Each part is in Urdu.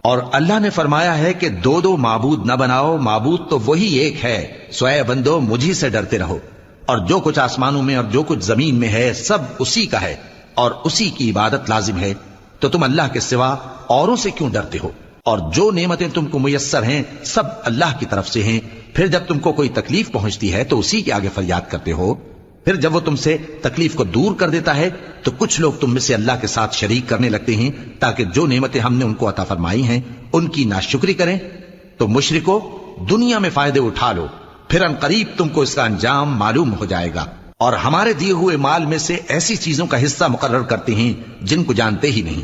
اور اللہ نے فرمایا ہے کہ دو دو معبود نہ بناؤ، معبود تو وہی ایک ہے، سوائے بندو مجھی سے ڈرتے رہو، اور جو کچھ آسمانوں میں اور جو کچھ زمین میں ہے سب اسی کا ہے اور اسی کی عبادت لازم ہے، تو تم اللہ کے سوا اوروں سے کیوں ڈرتے ہو؟ اور جو نعمتیں تم کو میسر ہیں سب اللہ کی طرف سے ہیں، پھر جب تم کو کوئی تکلیف پہنچتی ہے تو اسی کے آگے فریاد کرتے ہو، پھر جب وہ تم سے تکلیف کو دور کر دیتا ہے تو کچھ لوگ تم میں سے اللہ کے ساتھ شریک کرنے لگتے ہیں تاکہ جو نعمتیں ہم نے ان کو عطا فرمائی ہیں ان کی ناشکری کریں۔ تو مشرکو، دنیا میں فائدے اٹھا لو، پھر ان قریب تم کو اس کا انجام معلوم ہو جائے گا، اور ہمارے دیے ہوئے مال میں سے ایسی چیزوں کا حصہ مقرر کرتے ہیں جن کو جانتے ہی نہیں۔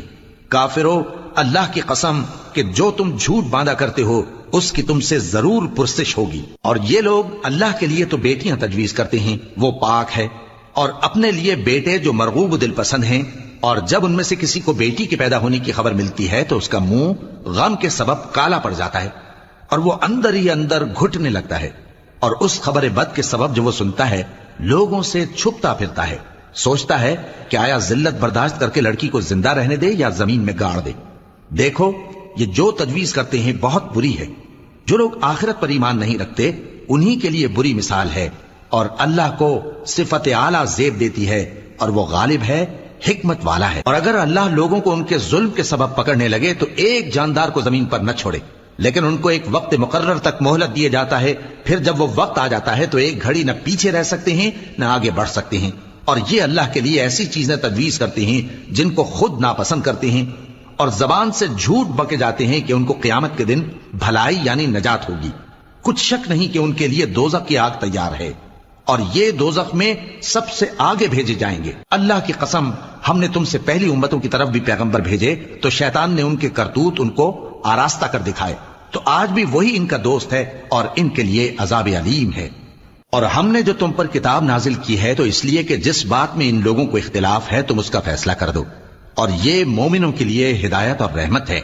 کافرو، اللہ کی قسم کہ جو تم جھوٹ باندھا کرتے ہو اس کی تم سے ضرور پرسش ہوگی۔ اور یہ لوگ اللہ کے لیے تو بیٹیاں تجویز کرتے ہیں، وہ پاک ہے، اور اپنے لیے بیٹے جو مرغوب دل پسند ہیں، اور جب ان میں سے کسی کو بیٹی کے پیدا ہونے کی خبر ملتی ہے تو اس کا منہ غم کے سبب کالا پڑ جاتا ہے اور وہ اندر ہی اندر گھٹنے لگتا ہے، اور اس خبر بد کے سبب جو وہ سنتا ہے لوگوں سے چھپتا پھرتا ہے، سوچتا ہے کہ آیا ذلت برداشت کر کے لڑکی کو زندہ رہنے دے یا زمین میں گاڑ دے۔ دیکھو، یہ جو تجویز کرتے ہیں بہت بری ہے۔ جو لوگ آخرت پر ایمان نہیں رکھتے انہی کے لیے بری مثال ہے، اور اللہ کو صفت اعلیٰ زیب دیتی ہے اور وہ غالب ہے، حکمت والا ہے۔ اور اگر اللہ لوگوں کو ان کے ظلم کے سبب پکڑنے لگے تو ایک جاندار کو زمین پر نہ چھوڑے، لیکن ان کو ایک وقت مقرر تک مہلت دیے جاتا ہے، پھر جب وہ وقت آ جاتا ہے تو ایک گھڑی نہ پیچھے رہ سکتے ہیں نہ آگے بڑھ سکتے ہیں۔ اور یہ اللہ کے لیے ایسی چیزیں تجویز کرتے ہیں جن کو خود ناپسند کرتے ہیں، اور زبان سے جھوٹ بکے جاتے ہیں کہ ان کو قیامت کے دن بھلائی یعنی نجات ہوگی۔ کچھ شک نہیں کہ ان کے لیے دوزخ کی آگ تیار ہے، اور یہ دوزخ میں سب سے آگے بھیجے جائیں گے۔ اللہ کی قسم، ہم نے تم سے پہلی امتوں کی طرف بھی پیغمبر بھیجے تو شیطان نے ان کے کرتوت ان کو آراستہ کر دکھائے، تو آج بھی وہی ان کا دوست ہے اور ان کے لیے عذاب علیم ہے۔ اور ہم نے جو تم پر کتاب نازل کی ہے تو اس لیے کہ جس بات میں ان لوگوں کو اختلاف ہے تم اس کا فیصلہ کر دو، اور یہ مومنوں کے لیے ہدایت اور رحمت ہے۔